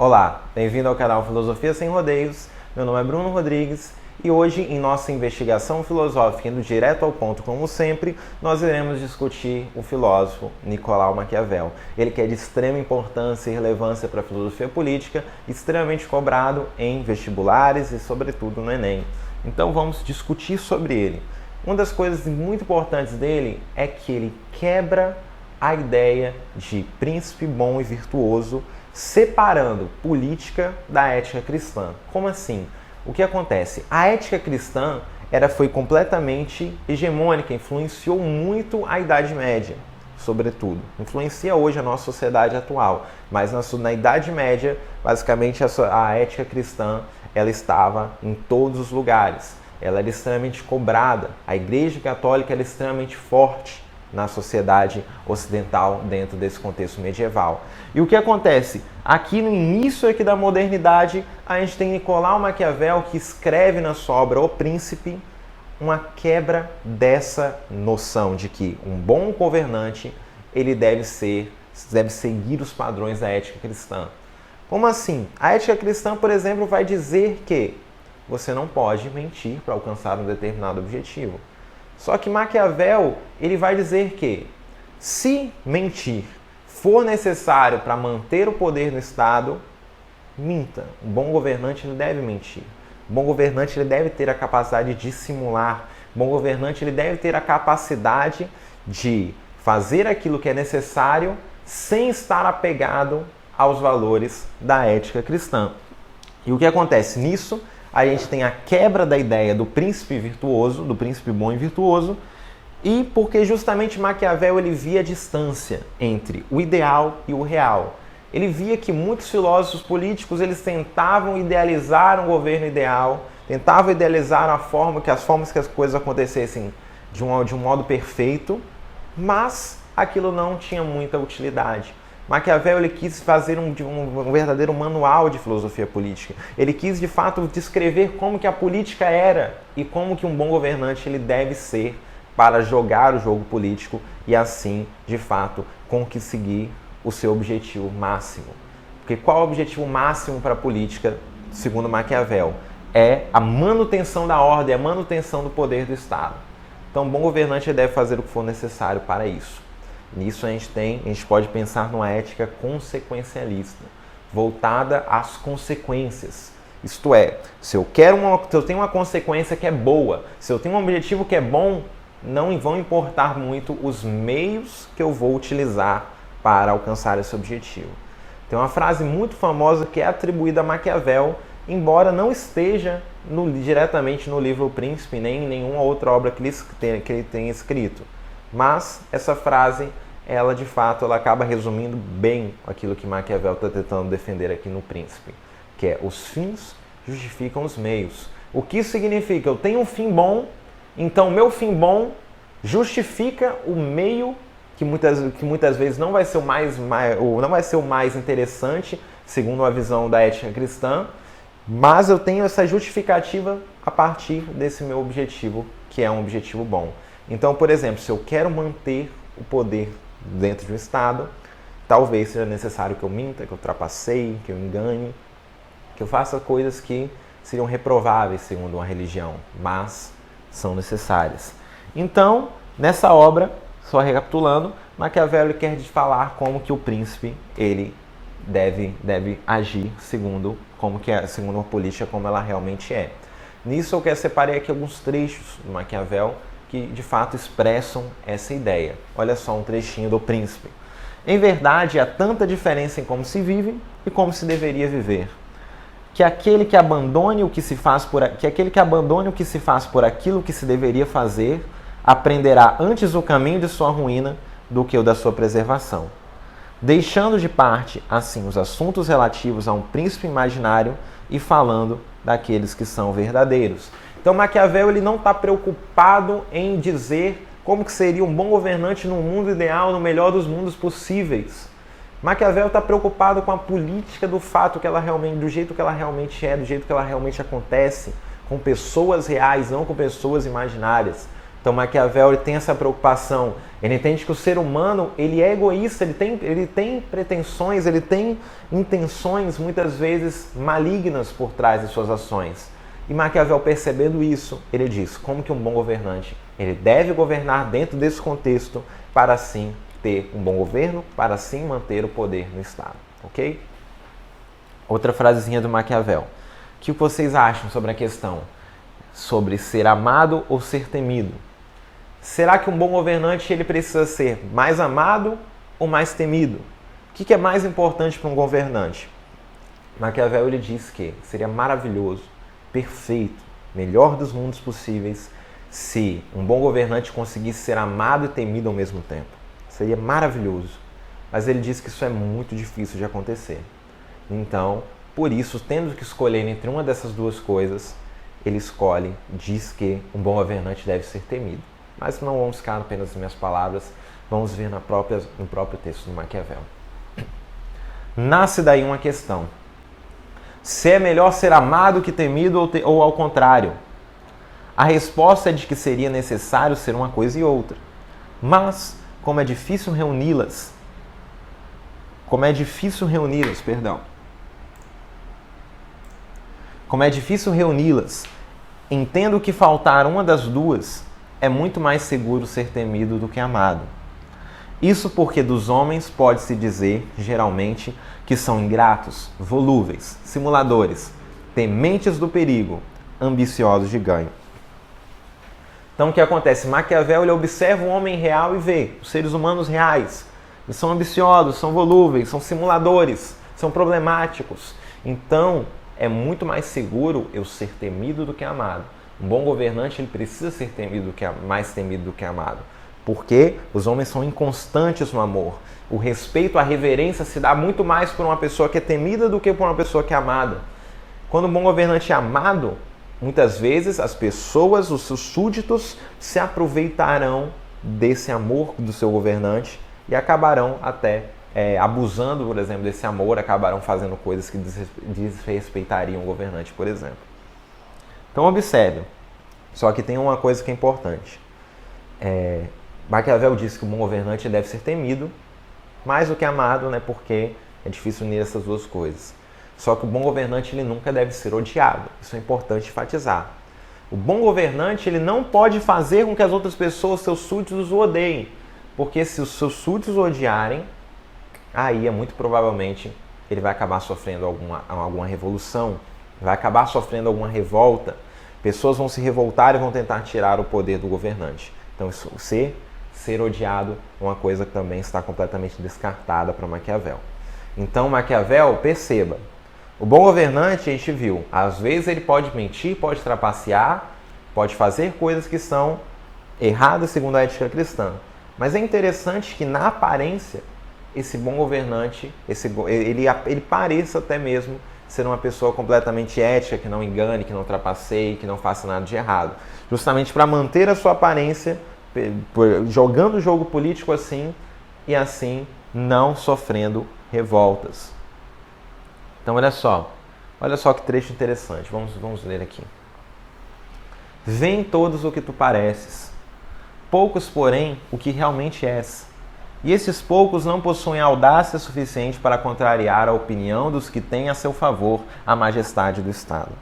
Olá, bem-vindo ao canal Filosofia Sem Rodeios. Meu nome é Bruno Rodrigues e hoje, em nossa investigação filosófica indo direto ao ponto, como sempre, nós iremos discutir o filósofo Nicolau Maquiavel. Ele que é de extrema importância e relevância para a filosofia política, extremamente cobrado em vestibulares e, sobretudo, no Enem. Então vamos discutir sobre ele. Uma das coisas muito importantes dele é que ele quebra a ideia de príncipe bom e virtuoso, separando política da ética cristã. Como assim? O que acontece? A ética cristã foi completamente hegemônica, influenciou muito a Idade Média, sobretudo. Influencia hoje a nossa sociedade atual, mas na Idade Média, basicamente, a ética cristã ela estava em todos os lugares. Ela era extremamente cobrada. A Igreja Católica era extremamente forte na sociedade ocidental dentro desse contexto medieval. E o que acontece? Aqui no início da modernidade, a gente tem Nicolau Maquiavel que escreve na sua obra O Príncipe uma quebra dessa noção de que um bom governante ele deve seguir os padrões da ética cristã. Como assim? A ética cristã, por exemplo, vai dizer que você não pode mentir para alcançar um determinado objetivo. Só que Maquiavel ele vai dizer que, se mentir for necessário para manter o poder no Estado, minta. Um bom governante ele deve mentir. Um bom governante ele deve ter a capacidade de dissimular. Um bom governante ele deve ter a capacidade de fazer aquilo que é necessário sem estar apegado aos valores da ética cristã. E o que acontece nisso? A gente tem a quebra da ideia do príncipe virtuoso, do príncipe bom e virtuoso, e porque justamente Maquiavel ele via a distância entre o ideal e o real. Ele via que muitos filósofos políticos eles tentavam idealizar um governo ideal, tentavam idealizar as formas que as coisas acontecessem de um modo perfeito, mas aquilo não tinha muita utilidade. Maquiavel ele quis fazer um verdadeiro manual de filosofia política. Ele quis, de fato, descrever como que a política era e como que um bom governante ele deve ser para jogar o jogo político e, assim, de fato, conseguir o seu objetivo máximo. Porque qual é o objetivo máximo para a política, segundo Maquiavel? É a manutenção da ordem, a manutenção do poder do Estado. Então, um bom governante deve fazer o que for necessário para isso. Nisso a gente pode pensar numa ética consequencialista, voltada às consequências. Isto é, se eu tenho uma consequência que é boa, se eu tenho um objetivo que é bom, não vão importar muito os meios que eu vou utilizar para alcançar esse objetivo. Tem uma frase muito famosa que é atribuída a Maquiavel, embora não esteja diretamente no livro O Príncipe, nem em nenhuma outra obra que ele tenha escrito. Mas essa frase, ela de fato, ela acaba resumindo bem aquilo que Maquiavel está tentando defender aqui no Príncipe, que é os fins justificam os meios. O que isso significa? Eu tenho um fim bom, então meu fim bom justifica o meio que muitas vezes não vai ser o mais interessante, segundo a visão da ética cristã, mas eu tenho essa justificativa a partir desse meu objetivo, que é um objetivo bom. Então, por exemplo, se eu quero manter o poder dentro de um Estado, talvez seja necessário que eu minta, que eu trapaceie, que eu engane, que eu faça coisas que seriam reprováveis segundo uma religião, mas são necessárias. Então, nessa obra, só recapitulando, Maquiavel quer falar como que o príncipe ele deve agir segundo uma política como ela realmente é. Nisso eu separei aqui alguns trechos do Maquiavel que de fato expressam essa ideia. Olha só um trechinho do Príncipe. Em verdade, há tanta diferença em como se vive e como se deveria viver, que aquele que abandone o que se faz por aquilo que se deveria fazer, aprenderá antes o caminho de sua ruína do que o da sua preservação. Deixando de parte, assim, os assuntos relativos a um príncipe imaginário e falando daqueles que são verdadeiros. Então Maquiavel ele não está preocupado em dizer como que seria um bom governante no mundo ideal, no melhor dos mundos possíveis. Maquiavel está preocupado com a política do fato que ela realmente, do jeito que ela realmente é, do jeito que ela realmente acontece, com pessoas reais, não com pessoas imaginárias. Então Então Maquiavel ele tem essa preocupação, ele entende que o ser humano ele é egoísta, ele tem pretensões, ele tem intenções muitas vezes malignas por trás de suas ações. E Maquiavel, percebendo isso, ele diz como que um bom governante ele deve governar dentro desse contexto para assim ter um bom governo, para assim manter o poder no Estado, ok? Outra frasezinha do Maquiavel. O que vocês acham sobre a questão sobre ser amado ou ser temido? Será que um bom governante ele precisa ser mais amado ou mais temido? O que é mais importante para um governante? Maquiavel ele diz que seria maravilhoso, perfeito, melhor dos mundos possíveis se um bom governante conseguisse ser amado e temido ao mesmo tempo. Seria maravilhoso. Mas ele diz que isso é muito difícil de acontecer. Então, por isso, tendo que escolher entre uma dessas duas coisas, ele escolhe, diz que um bom governante deve ser temido. Mas não vamos ficar apenas nas minhas palavras, vamos ver no próprio texto do Maquiavel. Nasce daí uma questão. Se é melhor ser amado que temido ou ao contrário? A resposta é de que seria necessário ser uma coisa e outra. Mas, como é difícil reuni-las, entendo que faltar uma das duas é muito mais seguro ser temido do que amado. Isso porque dos homens pode-se dizer, geralmente, que são ingratos, volúveis, simuladores, tementes do perigo, ambiciosos de ganho. Então o que acontece? Maquiavel ele observa o homem real e vê os seres humanos reais. Eles são ambiciosos, são volúveis, são simuladores, são problemáticos. Então é muito mais seguro eu ser temido do que amado. Um bom governante ele precisa ser mais temido do que amado. Porque os homens são inconstantes no amor. O respeito, a reverência se dá muito mais por uma pessoa que é temida do que por uma pessoa que é amada. Quando um bom governante é amado, muitas vezes as pessoas, os seus súditos, se aproveitarão desse amor do seu governante e acabarão até abusando, por exemplo, desse amor, acabarão fazendo coisas que desrespeitariam o governante, por exemplo. Então observe, só que tem uma coisa que é importante. Maquiavel diz que o bom governante deve ser temido mais do que amado, né, porque é difícil unir essas duas coisas. Só que o bom governante ele nunca deve ser odiado. Isso é importante enfatizar. O bom governante ele não pode fazer com que as outras pessoas, seus súditos, o odeiem. Porque se os seus súditos o odiarem, aí muito provavelmente ele vai acabar sofrendo alguma revolução, vai acabar sofrendo alguma revolta. Pessoas vão se revoltar e vão tentar tirar o poder do governante. Então ser odiado é uma coisa que também está completamente descartada para Maquiavel. Então Maquiavel, perceba, o bom governante, a gente viu, às vezes ele pode mentir, pode trapacear, pode fazer coisas que são erradas segundo a ética cristã. Mas é interessante que na aparência, esse bom governante, ele pareça até mesmo ser uma pessoa completamente ética, que não engane, que não trapaceie, que não faça nada de errado. Justamente para manter a sua aparência, jogando o jogo político assim, e assim não sofrendo revoltas. Então olha só que trecho interessante, vamos ler aqui. Vêem todos o que tu pareces, poucos, porém, o que realmente és. E esses poucos não possuem audácia suficiente para contrariar a opinião dos que têm a seu favor a majestade do Estado.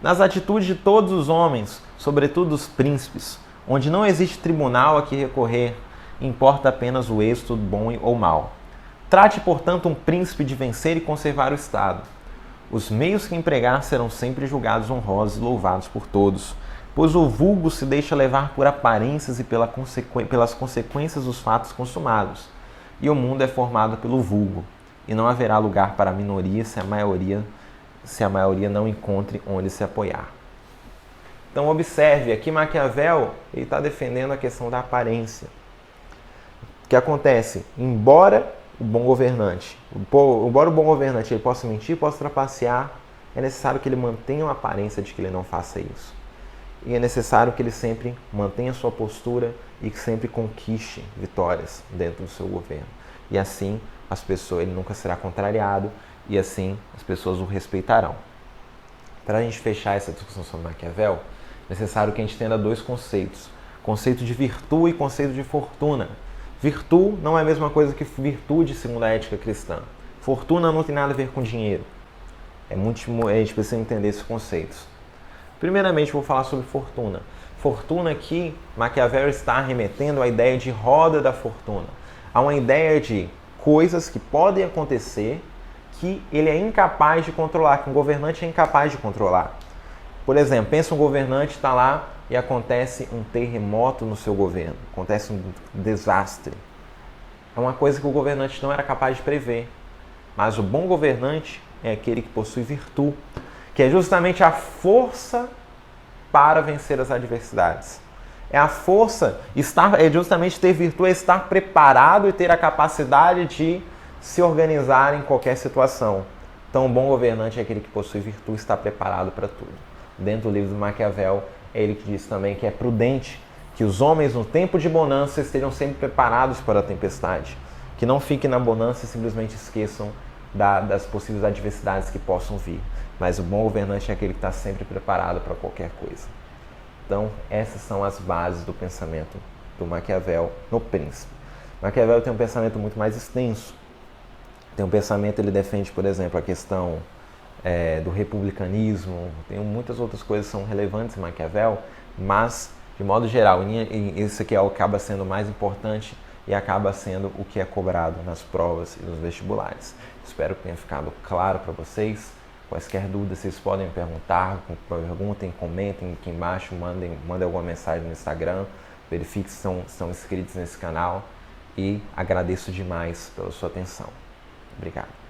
Nas atitudes de todos os homens, sobretudo dos príncipes, onde não existe tribunal a que recorrer, importa apenas o êxito bom ou mau. Trate, portanto, um príncipe de vencer e conservar o Estado. Os meios que empregar serão sempre julgados honrosos e louvados por todos, pois o vulgo se deixa levar por aparências e pelas consequências dos fatos consumados. E o mundo é formado pelo vulgo, e não haverá lugar para a minoria se a maioria não encontre onde se apoiar. Então observe, aqui Maquiavel está defendendo a questão da aparência. O que acontece? Embora o bom governante ele possa mentir, possa trapacear, é necessário que ele mantenha uma aparência de que ele não faça isso. E é necessário que ele sempre mantenha sua postura e que sempre conquiste vitórias dentro do seu governo. E assim ele nunca será contrariado e assim as pessoas o respeitarão. Para a gente fechar essa discussão sobre Maquiavel, é necessário que a gente entenda dois conceitos. conceito de virtude e conceito de fortuna. Virtude não é a mesma coisa que virtude segundo a ética cristã. Fortuna não tem nada a ver com dinheiro. A gente precisa entender esses conceitos. Primeiramente, vou falar sobre fortuna. Fortuna aqui, Maquiavel está remetendo à ideia de roda da fortuna. Há uma ideia de coisas que podem acontecer que ele é incapaz de controlar, que um governante é incapaz de controlar. Por exemplo, pensa um governante está lá e acontece um terremoto no seu governo, acontece um desastre. É uma coisa que o governante não era capaz de prever. Mas o bom governante é aquele que possui virtude, que é justamente a força para vencer as adversidades. É a força, é justamente ter virtude, é estar preparado e ter a capacidade de se organizar em qualquer situação. Então, o bom governante é aquele que possui virtude e está preparado para tudo. Dentro do livro do Maquiavel, é ele que diz também que é prudente que os homens, no tempo de bonança, estejam sempre preparados para a tempestade. Que não fiquem na bonança e simplesmente esqueçam das possíveis adversidades que possam vir. Mas o bom governante é aquele que está sempre preparado para qualquer coisa. Então, essas são as bases do pensamento do Maquiavel no Príncipe. Maquiavel tem um pensamento muito mais extenso. Tem um pensamento, ele defende, por exemplo, a questão do republicanismo. Tem muitas outras coisas que são relevantes em Maquiavel, mas, de modo geral, isso aqui acaba sendo o mais importante e acaba sendo o que é cobrado nas provas e nos vestibulares. Espero que tenha ficado claro para vocês. Quaisquer dúvidas, vocês podem perguntar, perguntem, comentem aqui embaixo, mandem alguma mensagem no Instagram, verifiquem se estão inscritos nesse canal e agradeço demais pela sua atenção. Obrigado.